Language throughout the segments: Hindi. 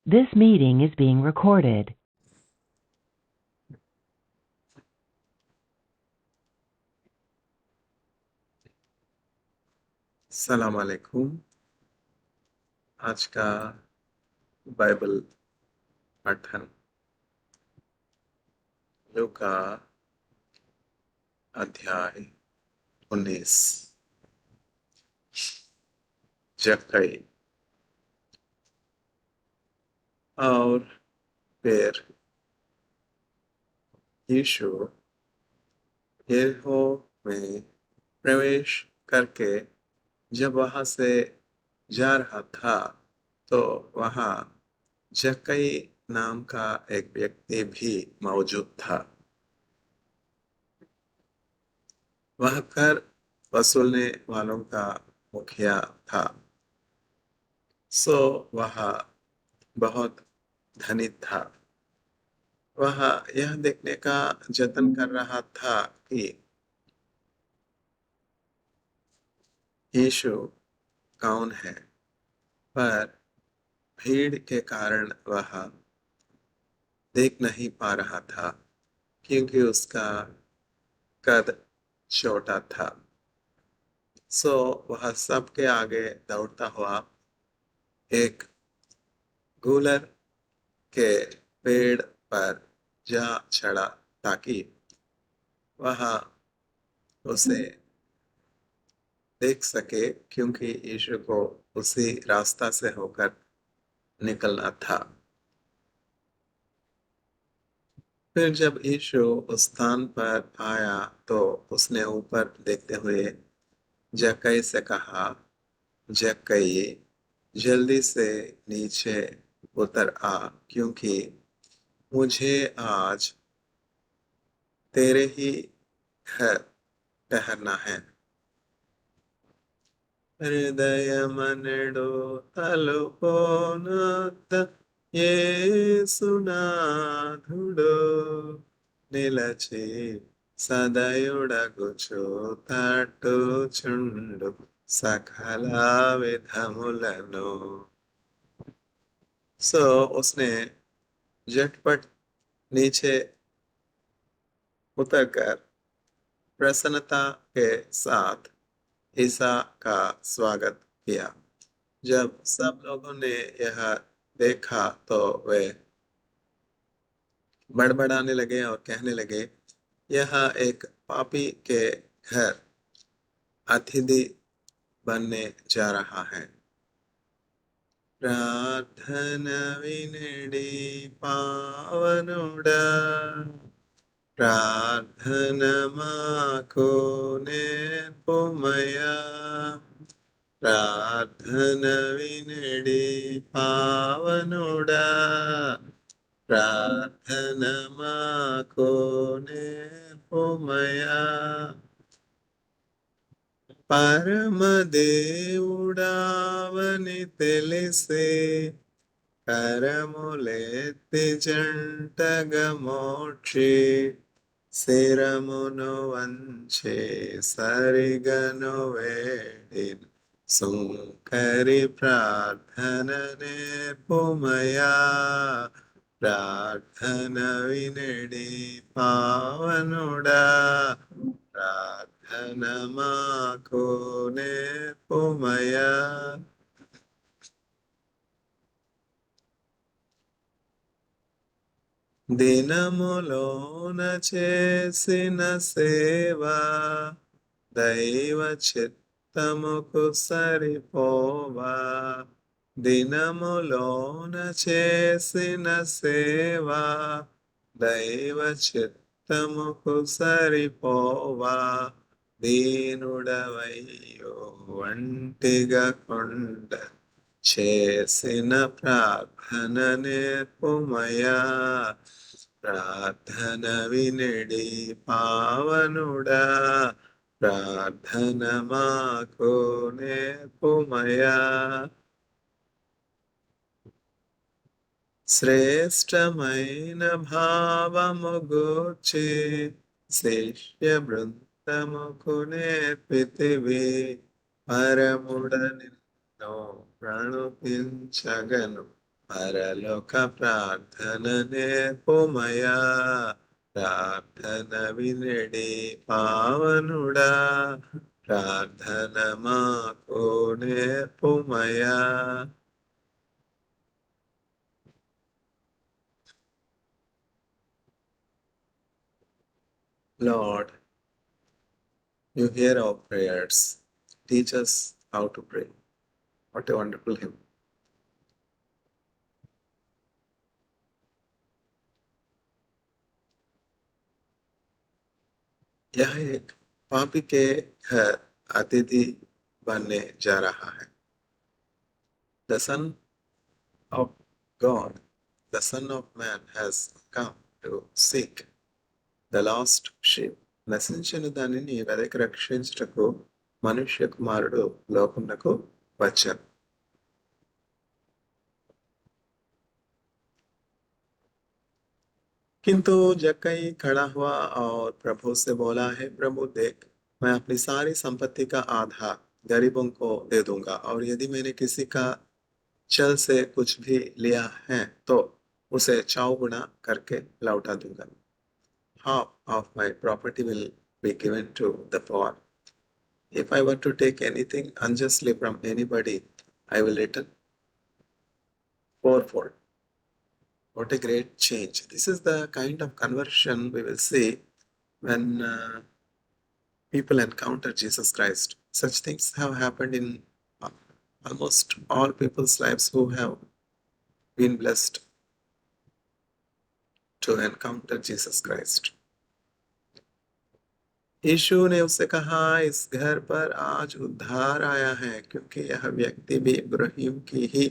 This meeting is being recorded. सलाम अलैकुम। आज का बाइबल पठन लूका अध्याय 19। जक्कई और फिर यीशु यरीहो में प्रवेश करके जब वहां से जा रहा था तो वहां जक्कई नाम का एक व्यक्ति भी मौजूद था। वह कर वसूलने वालों का मुखिया था। सो वह बहुत धनी था। वह यह देखने का जतन कर रहा था कि यीशु कौन है, पर भीड़ के कारण वह देख नहीं पा रहा था क्योंकि उसका कद छोटा था। सो वह सबके आगे दौड़ता हुआ एक गूलर के पेड़ पर जा चढ़ा ताकि वह उसे देख सके, क्योंकि यीशु को उसी रास्ता से होकर निकलना था। फिर जब यीशु उस स्थान पर आया तो उसने ऊपर देखते हुए जक्कई से कहा, जक्कई, जल्दी से नीचे उतर आ, क्योंकि मुझे आज तेरे ही घर ठहरना है। హృదయమనెడు తలుపోనొద్ద యేసునాథుడు నిలచి సదయుడగుచు తట్టుచుండు సకల విధములను। सो उसने झटपट नीचे उतरकर प्रसन्नता के साथ ईसा का स्वागत किया। जब सब लोगों ने यह देखा तो वे बड़बड़ाने लगे और कहने लगे, यह एक पापी के घर अतिथि बनने जा रहा है। प्रार्थना विनडी पावनुडा, प्रार्थना माको नेर्पुमया, ప్రార్థన వినడి పావనుడా, ప్రార్థన మాకు నేర్పుమయా। పరమదేవుడావని తెలిసి కరములెత్తి జంటగా మోక్షి శిరమును వంచే సరిగను వేడిన సుంకరి ప్రార్థన నేర్పుమయా। ప్రార్థన వినడి పావనుడా, ప్రార్థన మాకు నేర్పుమయా। దినములోన చేసిన సేవ దైవ చిత్తముకు సరిపోవా। దినములోన చేసిన సేవ దైవ చిత్తముకు సరిపోవా। దీనుడవయ్యో ఒంటిగా కొండ చేసిన ప్రార్థన నేర్పుమయా। ప్రార్థన వినడి పావనుడా, ప్రార్థన మాకు నేర్పుమయా। శ్రేష్టమైన భావము గూర్చి శిష్య బృందముకు నేర్పితివి, పరముడ నిన్ను ప్రణుతించగను పరలోక ప్రార్థననే పొమయా ప్రార్థన వినడి పావనుడా ప్రార్థన మాకు నేర్పుమయా. Lord, you hear our prayers. Teach us how to pray. What a wonderful hymn. यह एक पापी के घर अतिथि बनने जा रहा है. The Son of God, the Son of Man has come to seek the lost sheep. నశించిన దానిని వెదకి రక్షించుటకు మనుష్య కుమారుడు లోకమునకు వచ్చారు. किंतु जक्कई खड़ा हुआ और प्रभु से बोला है, प्रभु देख, मैं अपनी सारी संपत्ति का आधा गरीबों को दे दूंगा और यदि मैंने किसी का चल से कुछ भी लिया है तो उसे चौगुना करके लौटा दूंगा. Half of my property will be given to the poor. If I were to take anything unjustly from anybody, I will return fourfold. What a great change. This is the kind of conversion we will see when people encounter Jesus Christ. Such things have happened in uh, almost all people's lives who have been blessed to encounter Jesus Christ. यीशु ने उससे कहा, इस घर पर आज उद्धार आया है क्योंकि यह व्यक्ति भी इब्राहिम की ही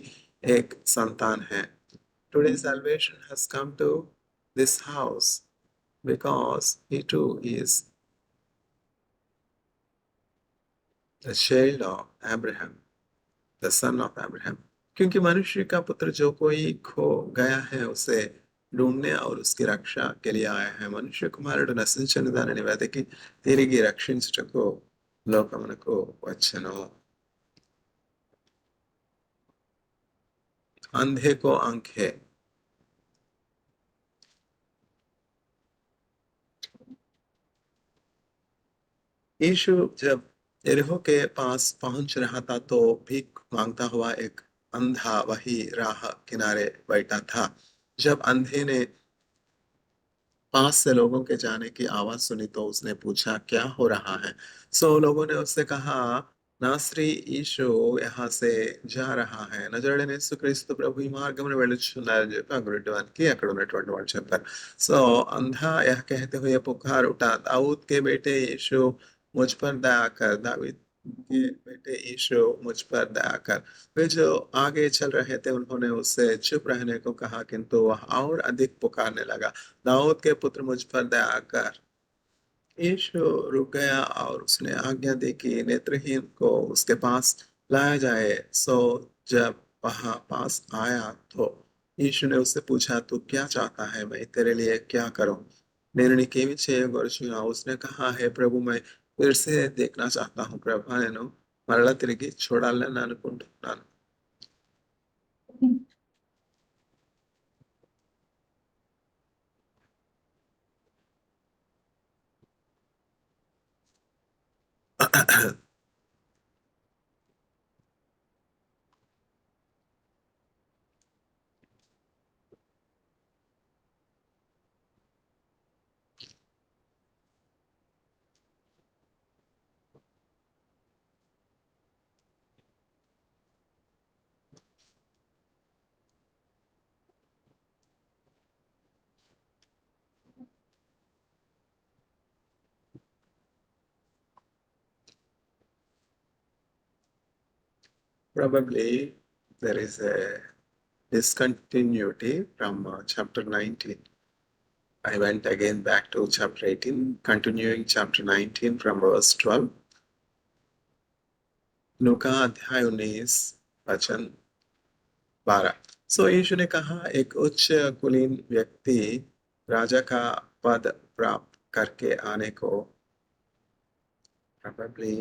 एक संतान है. Today salvation has come to this house because he too is the child of Abraham, the son of Abraham. क्योंकि मनुष्य का पुत्र जो कोई खो गया है उसे ढूंढने और उसकी रक्षा के लिए आया है. మనుష్య కుమారుడు నశించిన దానిని వెతికి తిరిగి రక్షించుటకు లోకమునకు వచ్చెను. अंधे को आंखें. यीशु जब यरीहो के पास पहुंच रहा था तो भीख मांगता हुआ एक अंधा वही राह किनारे बैठा था. जब अंधे ने पास से लोगों के जाने की आवाज सुनी तो उसने पूछा, क्या हो रहा है. लोगों ने उससे कहा, नासरी यीशु यहाँ से जा रहा है. నజరేయుడైన యేసుక్రీస్తు ప్రభు ఈ మార్గమున వెళ్ళుచున్నారు అని చెప్పి ఆ గుడ్డివానికి అక్కడ ఉన్నటువంటి వాళ్ళు చెప్పారు. अंधा यह कहते हुए पुकार उठा, दाऊद के बेटे यीशु मुझ पर दया कर, दाऊद के बेटे यीशु मुझ पर दया कर. वे जो आगे चल रहे थे उन्होंने उससे चुप रहने को कहा किंतु वह और अधिक पुकारने लगा, दाऊद के पुत्र मुझ पर दया कर. यीशु रुक गया और उसने आज्ञा दी कि नेत्रहीन को उसके पास लाया जाए. जब वहां पास आया तो यीशु ने उससे पूछा, तू क्या चाहता है, मैं तेरे लिए क्या करूं. నేను నీకేమి చేయగోరుచున్నా. उसने कहा, हे प्रभु, मैं फिर से देखना चाहता हूं. ప్రభా, నేను మరలా తిరిగి చూడాలని అనుకుంటున్నాను. Probably there is a discontinuity from chapter 19. I went again back to chapter 18, continuing chapter 19 from verse 12. लूका अध्याय 19 वचन 12. यीशु ने कहा, एक उच्च कुलीन व्यक्ति राजा का पद प्राप्त करके आने को probably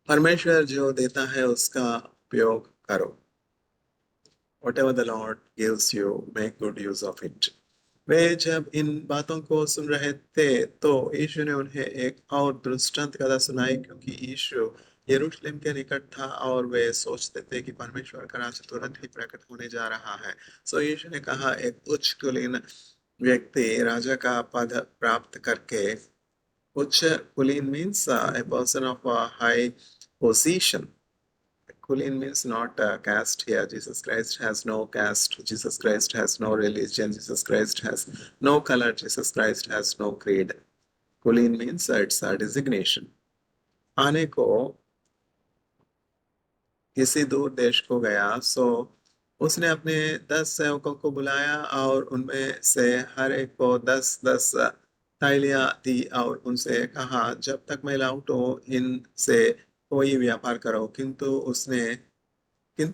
परमेश्वर जो देता है उसका उपयोग करो। Whatever the Lord gives you, make good use of it. वे जब इन बातों को सुन रहे थे तो यीशु ने उन्हें एक और दृष्टांत कथा सुनाई, क्योंकि यीशु यरूशलेम के निकट था और वे सोचते थे कि परमेश्वर का राज्य तुरंत ही प्रकट होने जा रहा है। सो यीशु ने कहा, एक उच्च कुलीन व्यक्ति राजा का पद प्राप्त करके, उच्च कुलीन means a person of a high position. Kulin means not caste here. Jesus Christ has no caste. Jesus Christ has no religion. Jesus Christ has no color. Jesus Christ has no creed. Kulin means it's a designation. आने को किसी दूर देश को गया, सो उसने अपने 10 सेवकों को बुलाया और उनमें से हर एक को 10-10 थालियां दी और उनसे कहा, जब तक मैं लौटूं इनसे कोई व्यापार करो। किंतु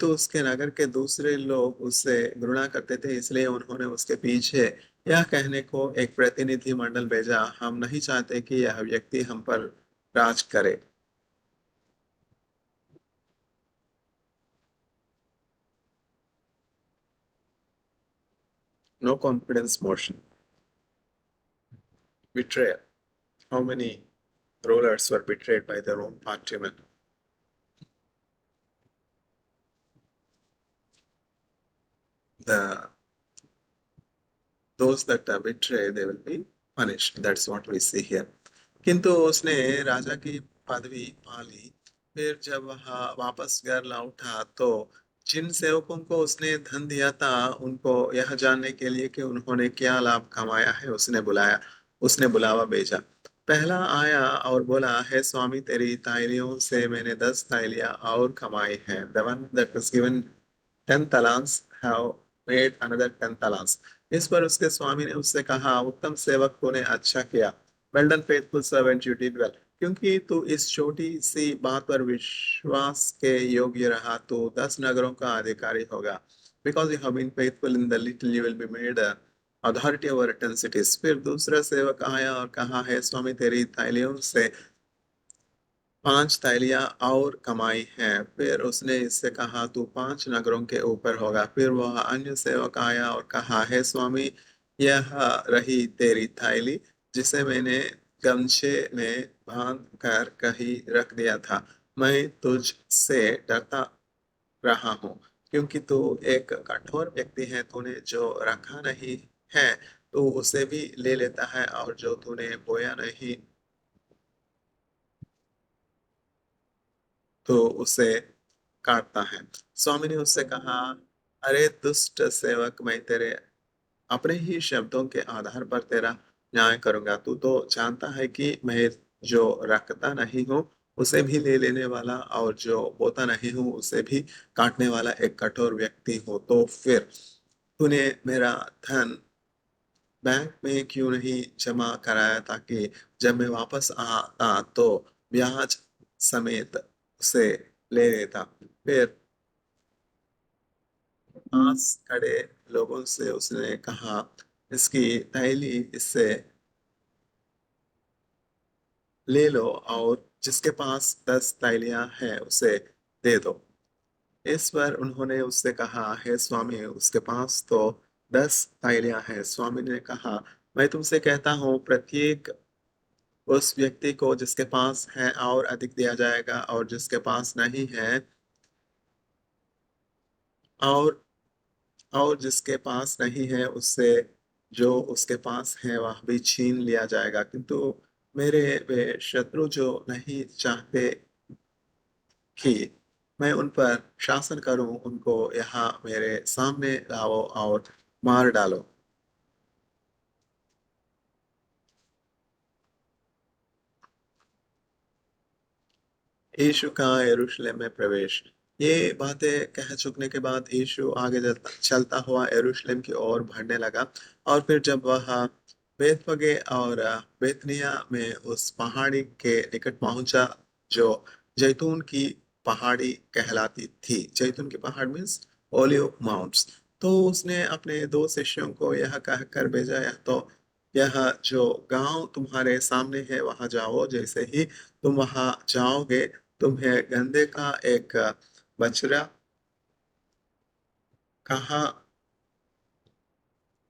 उसके नगर के दूसरे लोग उससे घृणा करते थे, इसलिए उन्होंने उसके पीछे यह कहने को एक प्रतिनिधि मंडल भेजा, हम नहीं चाहते कि यह व्यक्ति हम पर राज करे। No confidence motion, betrayal. How many rulers were betrayed by their own partymen? The those that betray, they will be punished. That's what we see here. किंतु उसने राजा की पदवी पा ली। फिर जब वह वापस घर लौटा तो जिन सेवकों को उसने धन दिया था, उनको यह जानने के लिए कि उन्होंने क्या लाभ कमाया है, उसने बुलावा भेजा। पहला आया और बोला, हे स्वामी, तेरी ताइलियों से मैंने 10 ताइलियां और कमाई हैं। The one that was given 10 talents have made another 10 talents. इस पर उसके स्वामी ने उससे कहा, उत्तम सेवक, तूने अच्छा किया। Well done faithful servant, you did well. क्योंकि तू इस छोटी सी बात पर विश्वास के योग्य रहा, तो 10 नगरों का अधिकारी होगा। Because you have been faithful in the little, you will be made authority over 10 cities। फिर दूसरा सेवक आया और कहा, है स्वामी, तेरी थैलियों से 5 थैलियां और कमाई हैं। फिर उसने इससे कहा, तू 5 नगरों के ऊपर होगा। फिर वह अन्य सेवक आया और कहा, हे स्वामी, यह रही तेरी थैली, जिसे मैंने गमछे में बांध कर कहीं रख दिया था। मैं तुझसे डरता रहा हूँ, क्योंकि तू एक कठोर व्यक्ति है। तूने जो रखा नहीं है तो उसे भी ले लेता है, और जो तूने बोया नहीं तो उसे काटता है। स्वामी ने उससे कहा, अरे दुष्ट सेवक, मैं तेरे अपने ही शब्दों के आधार पर तेरा न्याय करूंगा। तू तो जानता है कि मैं जो रखता नहीं हूँ उसे भी ले लेने वाला, और जो बोता नहीं हूँ उसे भी काटने वाला एक कठोर व्यक्ति हूँ। तो फिर तूने मेरा धन बैंक में क्यों नहीं जमा कराया, ताकि जब मैं वापस आता तो ब्याज समेत उसे ले लेता। फिर पास खड़े लोगों से उसने कहा, इसकी थैली इससे ले लो, और जिसके पास 10 थैलियां हैं उसे दे दो। इस पर उन्होंने उससे कहा, हे स्वामी, उसके पास तो 10 थैलियां हैं। स्वामी ने कहा, मैं तुमसे कहता हूँ, प्रत्येक उस व्यक्ति को जिसके पास है और अधिक दिया जाएगा, और जिसके पास नहीं है और जिसके पास नहीं है उससे जो उसके पास है वह भी छीन लिया जाएगा। किंतु मेरे वे शत्रु जो नहीं चाहते कि मैं उन पर शासन करूं, उनको यहाँ मेरे सामने लाओ और मार डालो। यीशु का यरूशलेम में प्रवेश। ये बातें कह चुकने के बाद यीशु आगे चलता हुआ यरूशलेम की ओर बढ़ने लगा। और फिर जब वह बेतफगे और बेतनिया में उस पहाड़ी के निकट पहुंचा जो जैतून की पहाड़ी कहलाती थी। जैतून की पहाड़ मीन्स ओलिव माउंट्स। तो उसने अपने 2 शिष्यों को यह कहकर भेजा, यह जो गांव तुम्हारे सामने है वहां जाओ। जैसे ही तुम वहां जाओगे तुम्हें गंधे का एक बछड़ा कहाँ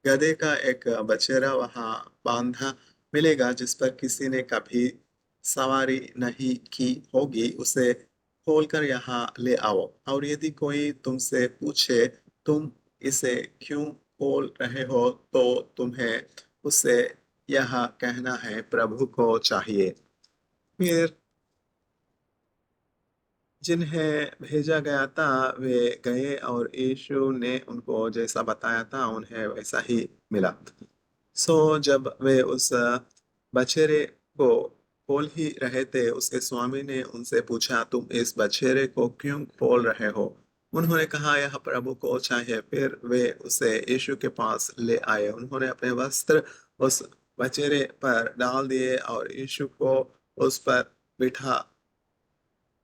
गधे का एक बछड़ा वहां बांधा मिलेगा जिस पर किसी ने कभी सवारी नहीं की होगी, उसे खोलकर यहाँ ले आओ। और यदि कोई तुमसे पूछे तुम इसे क्यों खोल रहे हो, तो तुम्हें उसे यह कहना है प्रभु को चाहिए। फिर जिन्हें भेजा गया था वे गए और यीशु ने उनको जैसा बताया था उन्हें वैसा ही मिला। जब वे उस बछेरे को खोल ही रहे थे, उसके स्वामी ने उनसे पूछा, तुम इस बछेरे को क्यों खोल रहे हो? उन्होंने कहा, यह प्रभु को चाहिए। फिर वे उसे यीशु के पास ले आए। उन्होंने अपने वस्त्र उस बछेरे पर डाल दिए और यीशु को उस पर बिठा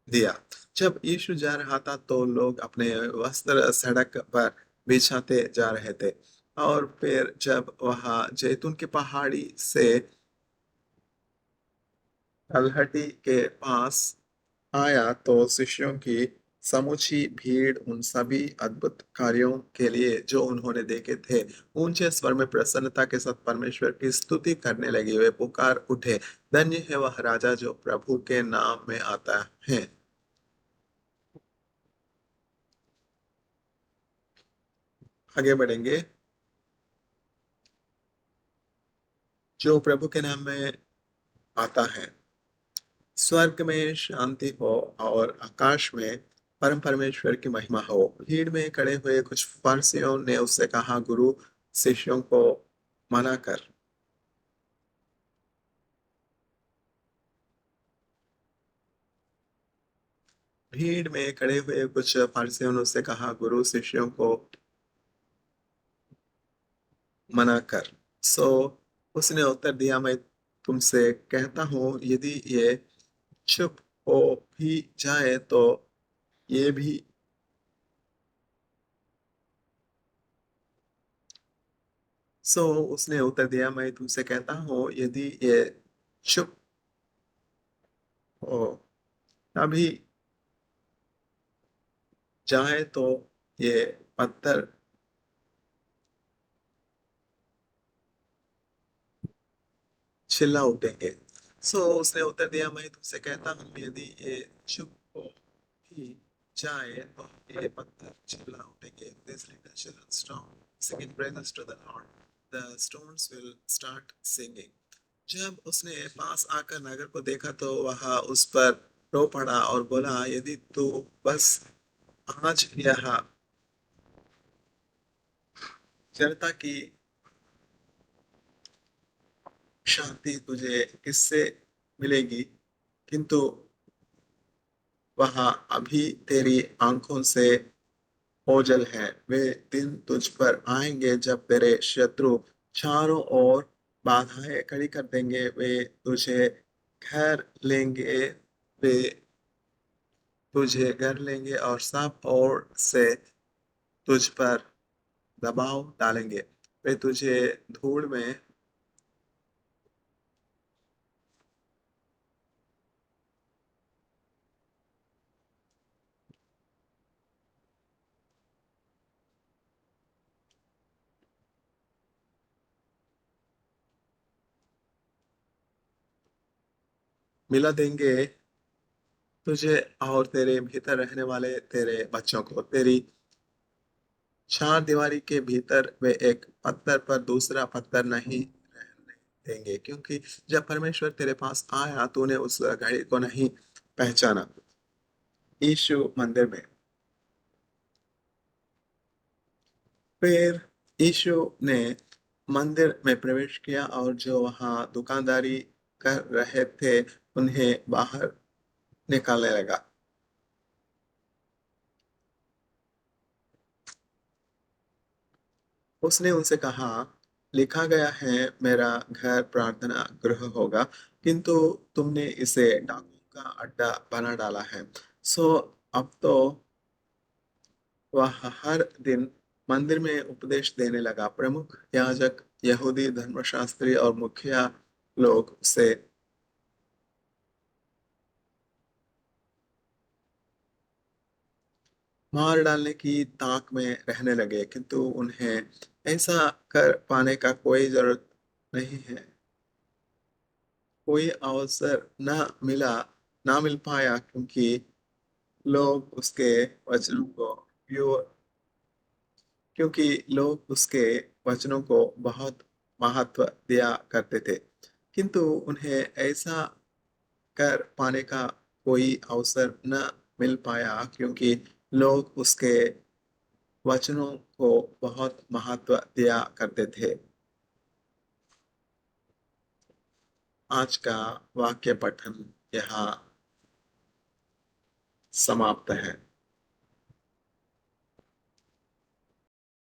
दिया। जब यीशु जा रहा था तो लोग अपने वस्त्र सड़क पर बिछाते जा रहे थे। और फिर जब वह जैतून की पहाड़ी से तलहटी के पास आया तो शिष्यों की समूची भीड़ उन सभी अद्भुत कार्यों के लिए जो उन्होंने देखे थे ऊंचे स्वर में प्रसन्नता के साथ परमेश्वर की स्तुति करने लगी। वे पुकार उठे, धन्य है वह राजा जो प्रभु के नाम में आता है। आगे बढ़ेंगे। जो प्रभु के नाम में आता है, स्वर्ग में शांति हो और आकाश में परम परमेश्वर की महिमा हो। भीड़ में खड़े हुए कुछ फरिसियों ने उससे कहा, गुरु, शिष्यों को मना कर। भीड़ में खड़े हुए कुछ फरिसियों ने उससे कहा, गुरु, शिष्यों को मना कर। सो उसने उत्तर दिया, मैं तुमसे कहता हूँ, यदि ये चुप हो भी जाए तो ये भी उसने उत्तर दिया, मैं तुमसे कहता हूँ, यदि ये चुप हो तभी जाए तो ये पत्थर चिल्ला उठेंगे। उसने उत्तर दिया, मैं तुमसे कहता हूँ, यदि ये चुप हो भी जाए तो ये पत्थर चिल्ला उठेंगे। This little children strong singing praises to the Lord, the stones will start singing। जब उसने पास आकर नगर को देखा तो वह उस पर रो पड़ा और बोला, यदि तू बस आज यहाँ जनता की शांति तुझे किससे मिलेगी, किंतु वह अभी तेरी आंखों से ओझल है। वे दिन तुझ पर आएंगे जब तेरे शत्रु चारों ओर बाधाएं खड़ी कर देंगे। वे तुझे घेर लेंगे वे तुझे घेर लेंगे और सब ओर से तुझ पर दबाव डालेंगे। वे तुझे धूल में मिला देंगे, तुझे और तेरे भीतर रहने वाले तेरे बच्चों को। तेरी चार दीवारी के भीतर वे एक पत्थर पर दूसरा पत्थर नहीं रहने देंगे, क्योंकि जब परमेश्वर तेरे पास आया तूने उस घड़ी को नहीं पहचाना। यीशु मंदिर में। फिर यीशु ने मंदिर में प्रवेश किया और जो वहां दुकानदारी कर रहे थे उन्हें बाहर निकालने लगा। उसने उनसे कहा, लिखा गया है, मेरा घर प्रार्थना गृह होगा, किंतु तुमने इसे डाकुओं का अड्डा बना डाला है। सो अब तो वह हर दिन मंदिर में उपदेश देने लगा। प्रमुख याजक, यहूदी धर्मशास्त्री और मुखिया लोग उसे मार डालने की ताक में रहने लगे, किंतु उन्हें ऐसा कर पाने का कोई जरूरत नहीं है। कोई अवसर ना मिल पाया, लोग उसके वचनों को यो क्योंकि लोग उसके वचनों को बहुत महत्व दिया करते थे, किंतु उन्हें ऐसा कर पाने का कोई अवसर न मिल पाया, क्योंकि लोग उसके वचनों को बहुत महत्व दिया करते थे। आज का वाक्य पठन यहाँ समाप्त है।